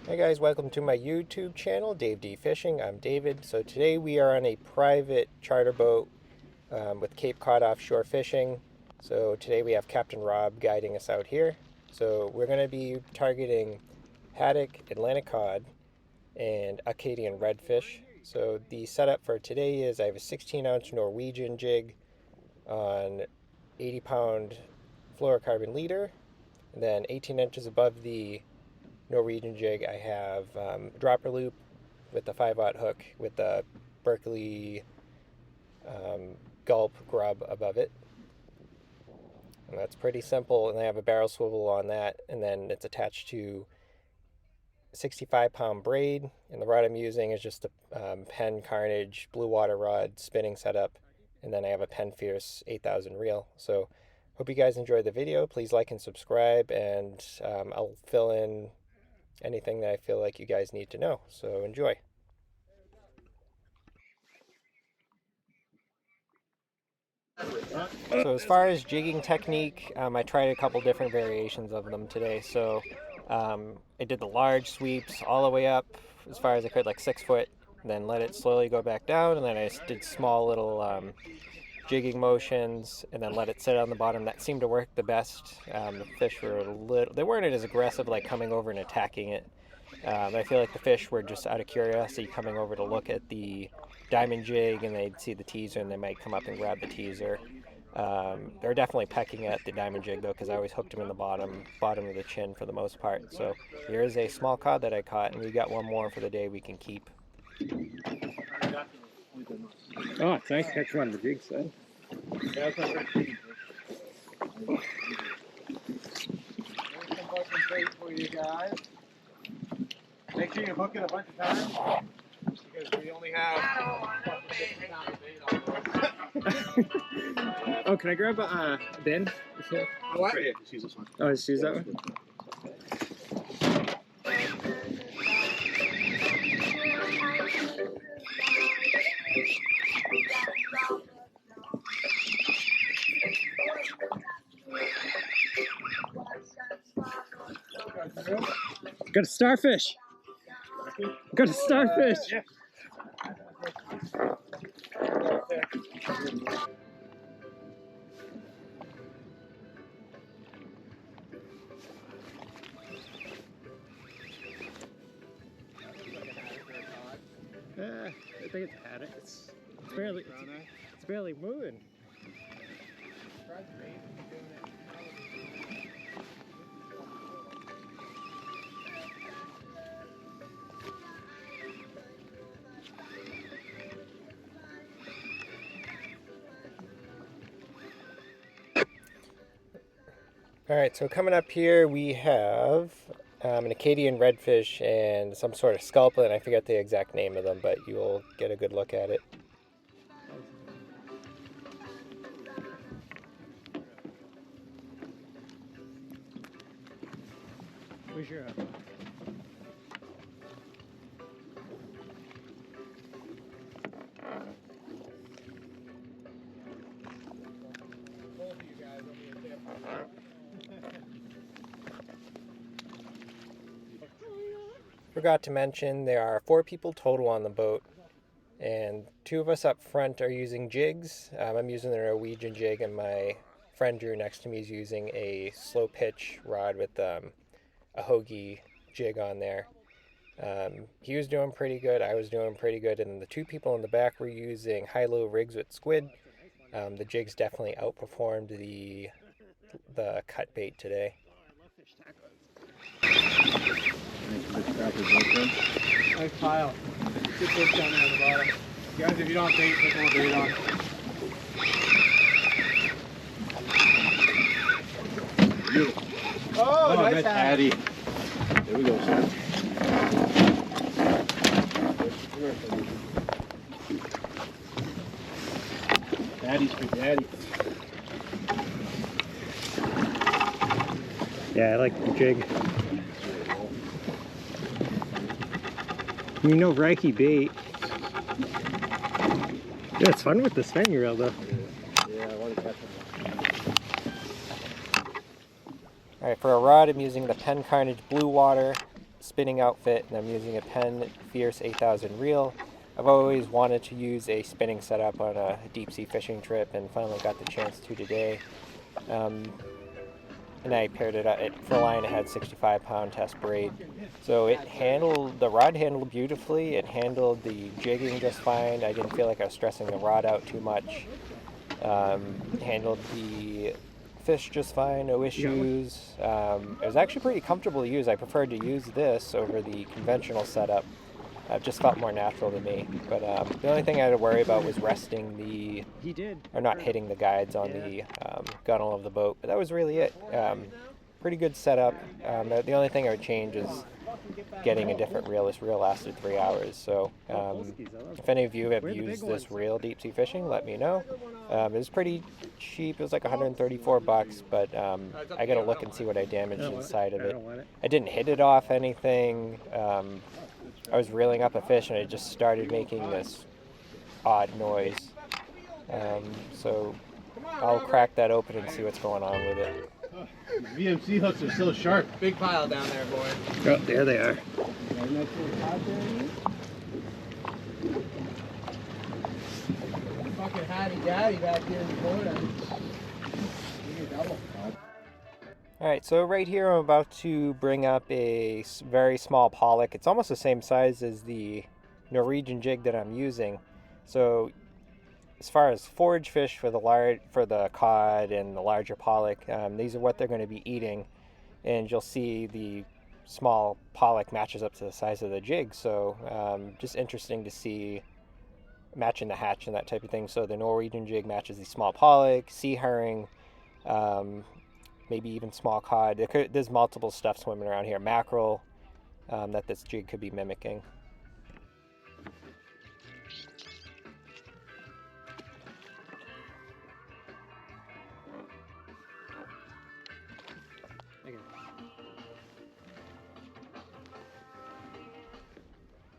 Hey guys, welcome to my YouTube channel, Dave D Fishing. I'm David. So today we are on a private charter boat with Cape Cod offshore fishing. So today we have Captain Rob guiding us out here. So we're going to be targeting haddock, Atlantic cod, and Acadian redfish. So the setup for today is I have a 16-ounce Norwegian jig on 80-pound fluorocarbon leader, and then 18 inches above the Norwegian jig, I have dropper loop with the 5/0 hook with the Berkeley gulp grub above it. And that's pretty simple. And I have a barrel swivel on that, and then it's attached to 65-pound braid. And the rod I'm using is just a Penn Carnage blue water rod spinning setup. And then I have a Penn Fierce 8000 reel. So hope you guys enjoyed the video. Please like and subscribe, and I'll fill in anything that I feel like you guys need to know. So enjoy. So as far as jigging technique, I tried a couple different variations of them today. So I did the large sweeps all the way up as far as I could, like 6 foot, then let it slowly go back down, and then I did small little jigging motions, and then let it sit on the bottom. That seemed to work the best. The fish were they weren't as aggressive, like coming over and attacking it. I feel like the fish were just out of curiosity coming over to look at the diamond jig, and they'd see the teaser and they might come up and grab the teaser. They're definitely pecking at the diamond jig though, because I always hooked them in the bottom of the chin for the most part. So here is a small cod that I caught, and we got one more for the day we can keep. Oh, it's nice to catch one on the jig side. Yeah, that's not very some bait for you guys. Make sure you hook it a bunch of times, because we only have Oh, can I grab a bin? what? Yeah, just use this one. Oh, just use that one? Got a starfish! Got a starfish! Yeah. I think it's a haddock. It's barely moving. Alright, so coming up here we have an Acadian redfish and some sort of sculpin. I forget the exact name of them, but you'll get a good look at it. Where's your Forgot to mention there are 4 people total on the boat, and 2 of us up front are using jigs. I'm using the Norwegian jig, and my friend Drew next to me is using a slow pitch rod with a hoagie jig on there. He was doing pretty good, I was doing pretty good, and the 2 people in the back were using high-low rigs with squid. The jigs definitely outperformed the cut bait today. Nice pile. Good fish down there at the bottom. Guys, if you don't bait, put more bait on. Beautiful. Oh, nice Patty. There we go, son. Daddy's for daddy. Yeah, I like the jig. You know, Reiki bait. Yeah, it's fun with the spinning reel though. Yeah, I want to catch him. Alright, for a rod I'm using the Penn Carnage blue water spinning outfit, and I'm using a Penn Fierce 8000 reel. I've always wanted to use a spinning setup on a deep sea fishing trip, and finally got the chance to today. And I paired it up. For line, it had 65-pound test braid, so the rod handled beautifully. It handled the jigging just fine. I didn't feel like I was stressing the rod out too much. Handled the fish just fine, no issues. It was actually pretty comfortable to use. I preferred to use this over the conventional setup. It just felt more natural to me. But the only thing I had to worry about was resting or not hitting the guides on the gunnel of the boat. But that was really it. Pretty good setup. The only thing I would change is getting a different reel. This reel lasted 3 hours. So if any of you have used this reel deep sea fishing, let me know. It was pretty cheap. It was like 134 bucks, but I gotta look and see what I damaged inside of it. I didn't hit it off anything. I was reeling up a fish and it just started making this odd noise. So I'll crack that open and see what's going on with it. VMC hooks are so sharp. Big pile down there, boy. Oh, there they are. Fucking Haddock daddy back here in Florida. Alright, so right here I'm about to bring up a very small pollock. It's almost the same size as the Norwegian jig that I'm using. So as far as forage fish for the cod and the larger pollock, these are what they're going to be eating. And you'll see the small pollock matches up to the size of the jig. So just interesting to see matching the hatch and that type of thing. So the Norwegian jig matches the small pollock, sea herring, maybe even small cod. There's multiple stuff swimming around here. Mackerel that this jig could be mimicking.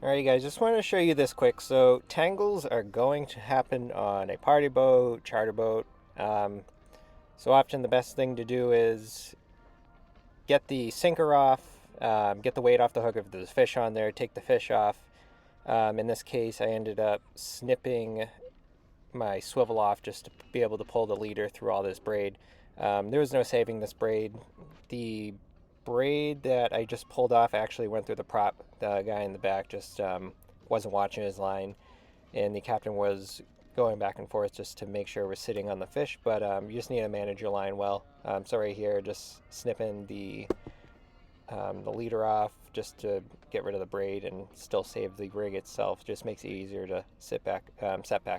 Alright guys, just wanted to show you this quick. So tangles are going to happen on a party boat, charter boat. So often the best thing to do is get the sinker off, get the weight off the hook if there's fish on there, take the fish off. In this case I ended up snipping my swivel off just to be able to pull the leader through all this braid. There was no saving this braid. The braid that I just pulled off actually went through the prop. The guy in the back just wasn't watching his line, and the captain was going back and forth just to make sure we're sitting on the fish. But you just need to manage your line well. So right here, just snipping the leader off just to get rid of the braid and still save the rig itself. Just makes it easier to set back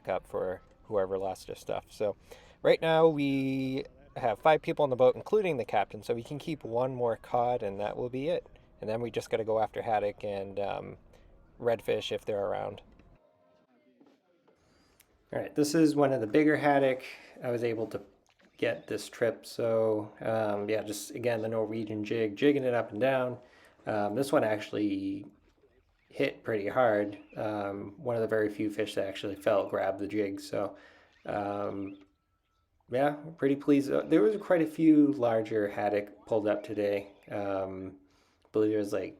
up for whoever lost their stuff. So right now we have 5 people on the boat, including the captain, so we can keep one more cod and that will be it. And then we just got to go after haddock and redfish if they're around. All right, this is one of the bigger haddock I was able to get this trip. So yeah, just again the Norwegian jig, jigging it up and down. This one actually hit pretty hard. One of the very few fish that actually grabbed the jig. So yeah, pretty pleased. There was quite a few larger haddock pulled up today. I believe there was like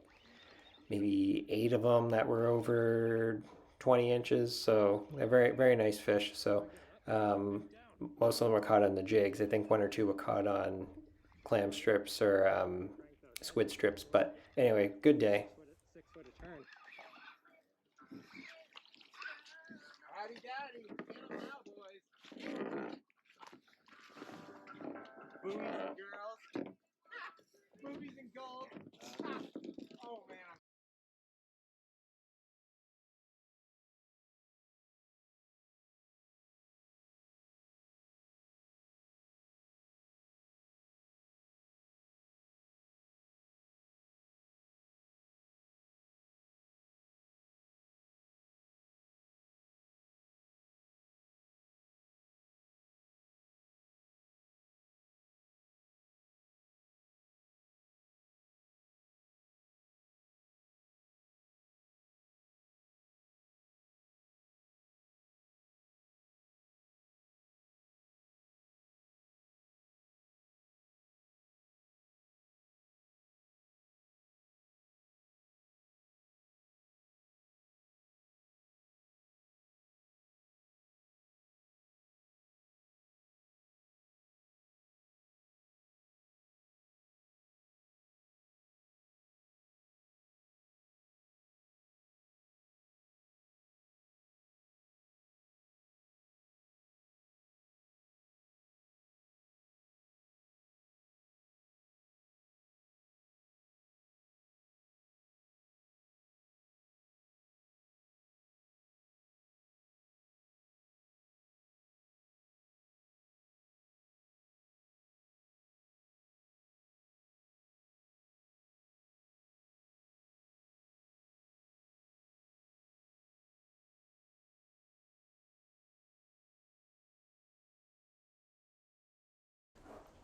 maybe 8 of them that were over 20 inches. So they're very, very nice fish. So most of them were caught on the jigs. I think 1 or 2 were caught on clam strips or squid strips. But anyway, good day. Howdy, daddy. Get 'em out, boys. Boobies and girls. Boobies and gold. Oh, man.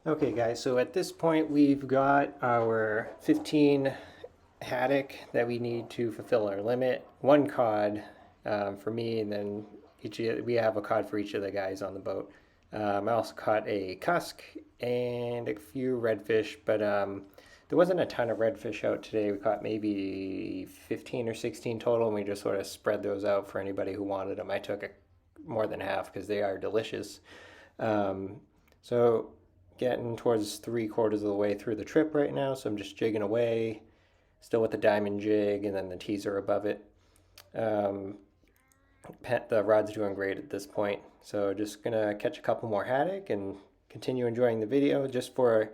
Okay guys, so at this point we've got our 15 haddock that we need to fulfill our limit. One cod for me, and then we have a cod for each of the guys on the boat. I also caught a cusk and a few redfish, but there wasn't a ton of redfish out today. We caught maybe 15 or 16 total, and we just sort of spread those out for anybody who wanted them. I took more than half because they are delicious. So getting towards 3/4 of the way through the trip right now, so I'm just jigging away, still with the diamond jig and then the teaser above it. The rod's doing great at this point, so just gonna catch a couple more haddock and continue enjoying the video. Just for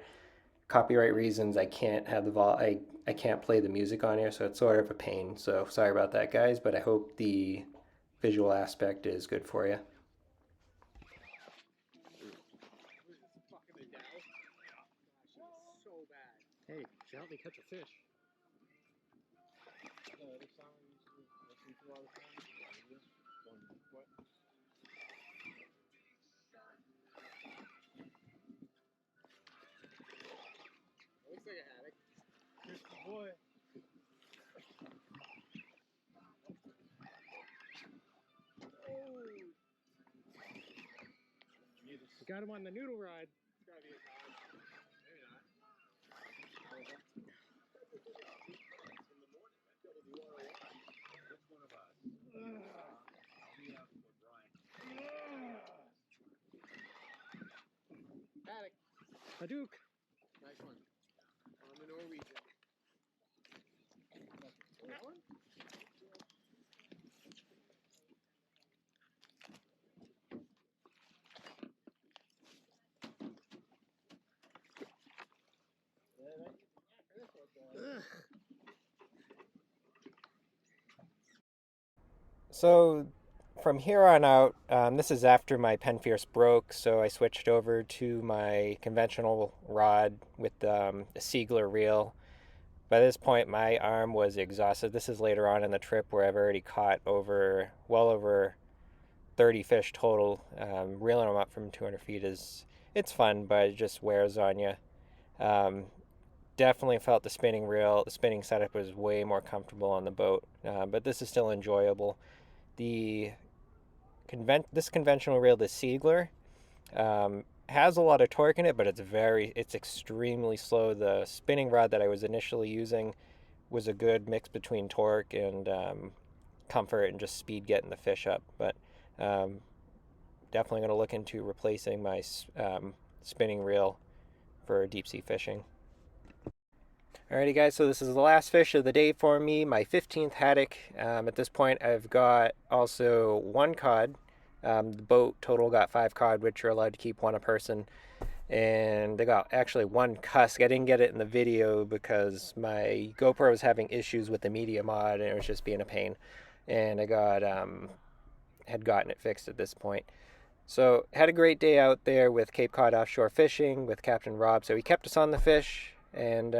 copyright reasons, I can't have I can't play the music on here, so it's sort of a pain. So sorry about that, guys, but I hope the visual aspect is good for you. Hey, she helped me catch a fish. Looks like a haddock. Crispy boy. We got him on the noodle ride. It's gotta be a cod. Maybe not. In the morning, I feel the water. Which one of us? Me up or Brian? Haddock. Haddock. Nice one. On the Norwegian. That one? So from here on out, this is after my Penfierce broke, so I switched over to my conventional rod with a Siegler reel. By this point, my arm was exhausted. This is later on in the trip where I've already caught well over 30 fish total. Reeling them up from 200 feet it's fun, but it just wears on you. Definitely felt the spinning reel. The spinning setup was way more comfortable on the boat, but this is still enjoyable. This conventional reel, the Siegler, has a lot of torque in it, but it's extremely slow. The spinning rod that I was initially using was a good mix between torque and comfort and just speed getting the fish up. But definitely going to look into replacing my spinning reel for deep sea fishing. Alrighty guys, so this is the last fish of the day for me, my 15th haddock. At this point I've got also one cod. The boat total got 5 cod, which are allowed to keep one a person. And they got actually one cusk. I didn't get it in the video because my GoPro was having issues with the media mod and it was just being a pain. And I had gotten it fixed at this point. So had a great day out there with Cape Cod offshore fishing with Captain Rob. So he kept us on the fish, and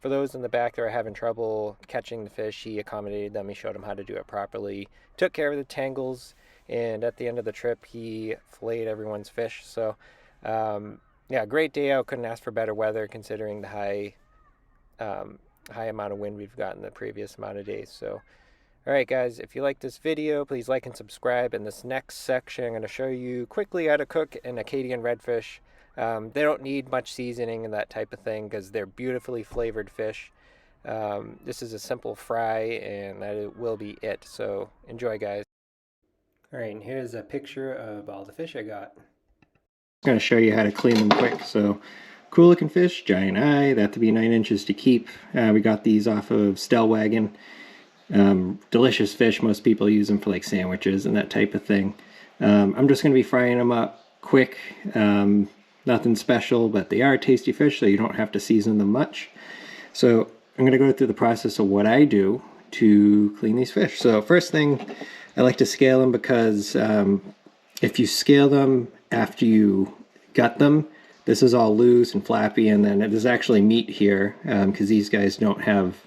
for those in the back that are having trouble catching the fish, he accommodated them. He showed them how to do it properly, took care of the tangles, and at the end of the trip, he filleted everyone's fish. So, yeah, great day out. Couldn't ask for better weather considering the high amount of wind we've gotten the previous amount of days. So, all right, guys, if you like this video, please like and subscribe. In this next section, I'm going to show you quickly how to cook an Acadian redfish. They don't need much seasoning and that type of thing because they're beautifully flavored fish. This is a simple fry, and that will be it. So enjoy, guys. All right, and here's a picture of all the fish I got. I'm going to show you how to clean them quick. So cool looking fish, giant eye, that to be 9 inches to keep. We got these off of Stellwagen. Delicious fish. Most people use them for like sandwiches and that type of thing. I'm just going to be frying them up quick. Nothing special, but they are tasty fish, so you don't have to season them much. So I'm going to go through the process of what I do to clean these fish. So first thing, I like to scale them because if you scale them after you gut them, this is all loose and flappy, and then there's actually meat here because these guys don't have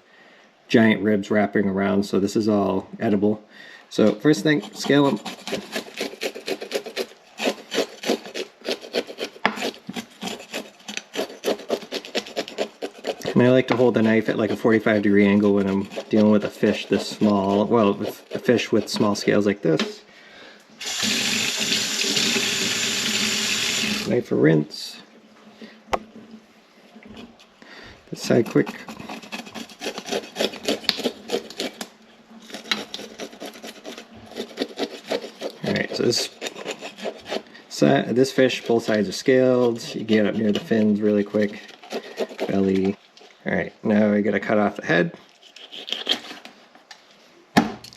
giant ribs wrapping around, so this is all edible. So first thing, scale them. And I like to hold the knife at like a 45-degree angle when I'm dealing with a fish this small, well, with a fish with small scales like this. Knife for rinse. This side quick. Alright, so this fish, both sides are scaled. You get up near the fins really quick. Belly. Alright, now we gotta cut off the head.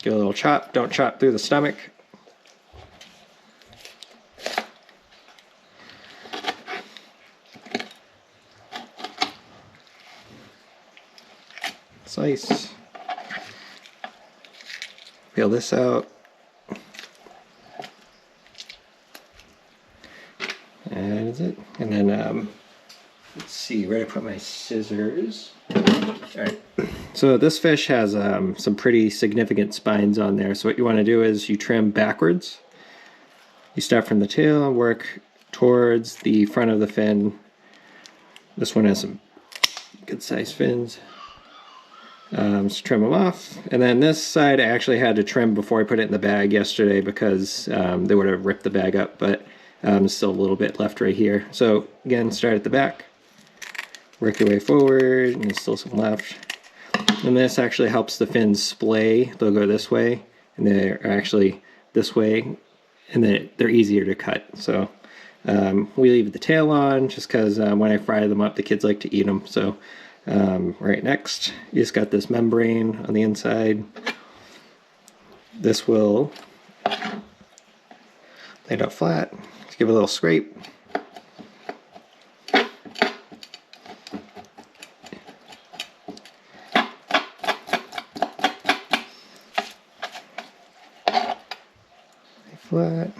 Give a little chop. Don't chop through the stomach. Slice. Peel this out. And that's it. And then, let's see, where did I put my scissors? Alright, so this fish has some pretty significant spines on there. So what you want to do is you trim backwards. You start from the tail and work towards the front of the fin. This one has some good sized fins. So trim them off. And then this side I actually had to trim before I put it in the bag yesterday because they would have ripped the bag up, but still a little bit left right here. So again, start at the back. Work your way forward, and there's still some left. And this actually helps the fins splay. They'll go this way, and they're actually this way, and they're easier to cut. So we leave the tail on just because when I fry them up, the kids like to eat them. So right next, you just got this membrane on the inside. This will lay it out flat. Just give it a little scrape. Flat.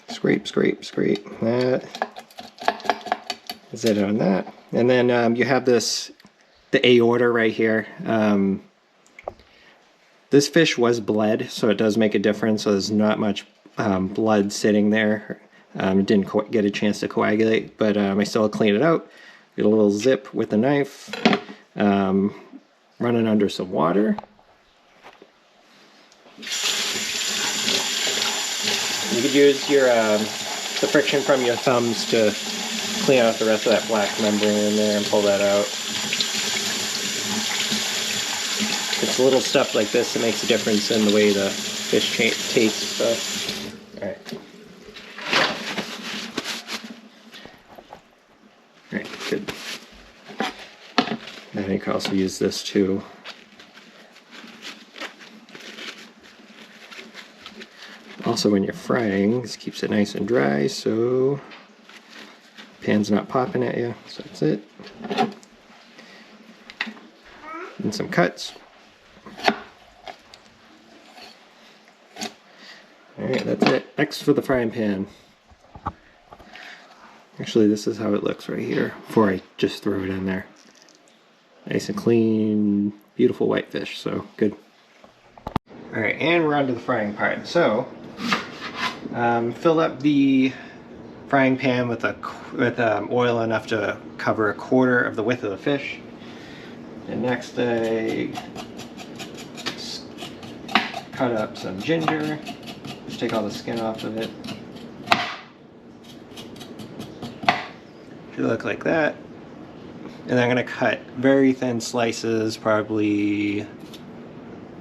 Scrape, scrape, scrape. That is it on that. And then you have this, the aorta right here. This fish was bled, so it does make a difference. So there's not much blood sitting there. It didn't get a chance to coagulate, but I still clean it out. Get a little zip with the knife. Run it under some water. You could use your the friction from your thumbs to clean out the rest of that black membrane in there and pull that out. It's little stuff like this that makes a difference in the way the fish tastes. So, alright. Alright, good. And you can also use this too. Also, when you're frying, this keeps it nice and dry, so pan's not popping at you. So that's it. And some cuts. Alright, that's it. Next for the frying pan. Actually, this is how it looks right here before I just throw it in there. Nice and clean, beautiful white fish, so good. Alright, and we're on to the frying part. So, fill up the frying pan with oil enough to cover a quarter of the width of the fish. And next I cut up some ginger. Just take all the skin off of it. Should look like that. And I'm going to cut very thin slices, probably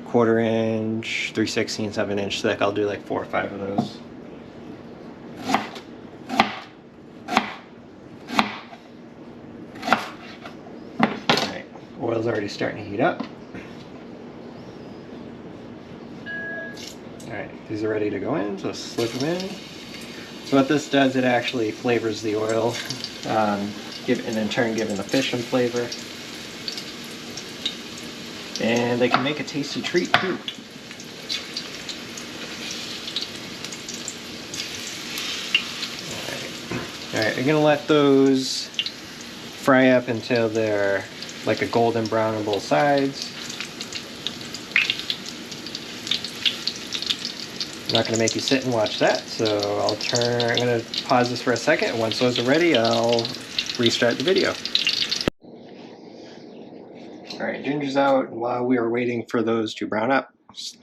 1/4 inch, 3/16 of an inch thick. I'll do like 4 or 5 of those. Alright, oil's already starting to heat up. Alright, these are ready to go in, so slip them in. So what this does, it actually flavors the oil, and in turn giving the fish some flavor. And they can make a tasty treat too. Alright, you're gonna let those fry up until they're like a golden brown on both sides. I'm not gonna make you sit and watch that, so I'm gonna pause this for a second, and once those are ready, I'll restart the video. ginger's out, and while we were waiting for those to brown up,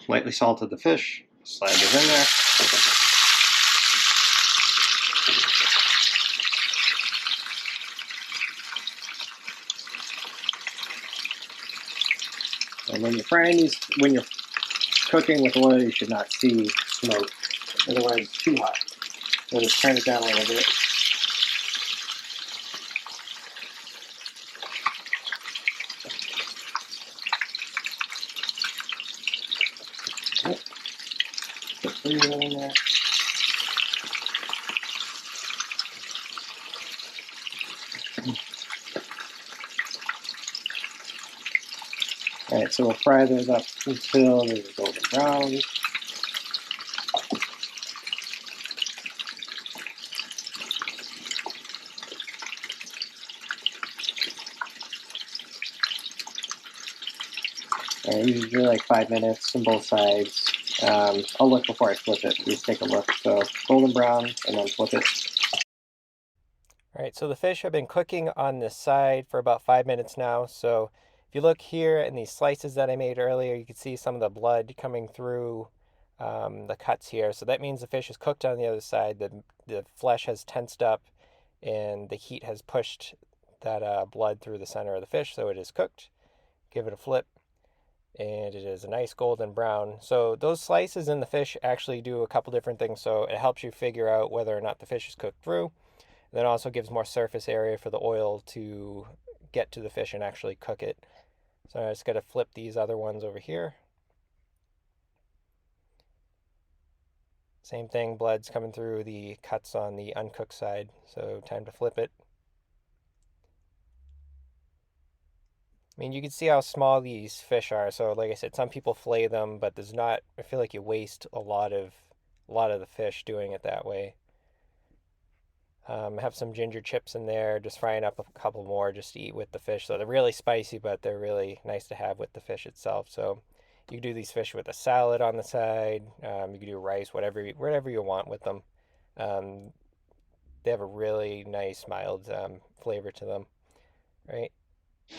lightly salted the fish, slide those in there. And when you're frying these, when you're cooking with oil, you should not see smoke. Otherwise, it's too hot. So just turn it down a little bit. Put freezer in there. Alright, so we'll fry those up until they're golden brown. And usually do like 5 minutes on both sides. I'll look before I flip it. Just take a look. So golden brown and then flip it. Alright, so the fish have been cooking on this side for about 5 minutes now. So if you look here in these slices that I made earlier, you can see some of the blood coming through the cuts here. So that means the fish is cooked on the other side. The flesh has tensed up and the heat has pushed that blood through the center of the fish, so it is cooked. Give it a flip, and it is a nice golden brown. So those slices in the fish actually do a couple different things. So it helps you figure out whether or not the fish is cooked through. Then also gives more surface area for the oil to get to the fish and actually cook it. So I just got to flip these other ones over here. Same thing, blood's coming through the cuts on the uncooked side. So time to flip it. I mean, you can see how small these fish are. So like I said, some people fillet them, but there's not, I feel like you waste a lot of the fish doing it that way. Have some ginger chips in there, just frying up a couple more just to eat with the fish. So they're really spicy, but they're really nice to have with the fish itself. So you can do these fish with a salad on the side. You can do rice, whatever you want with them. They have a really nice mild flavor to them, right?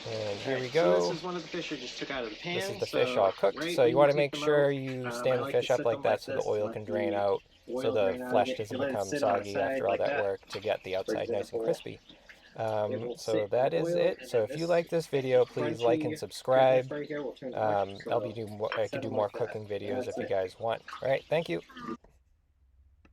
And here we go. So this is one of the fish I just took out of the pan. This is the fish all cooked. So you want to make sure you stand the fish up like that so the oil can drain out, so the flesh doesn't become soggy after all that work to get the outside nice and crispy. So that is it. So if you like this video, please like and subscribe. I could do more cooking videos if you guys want. All right, thank you.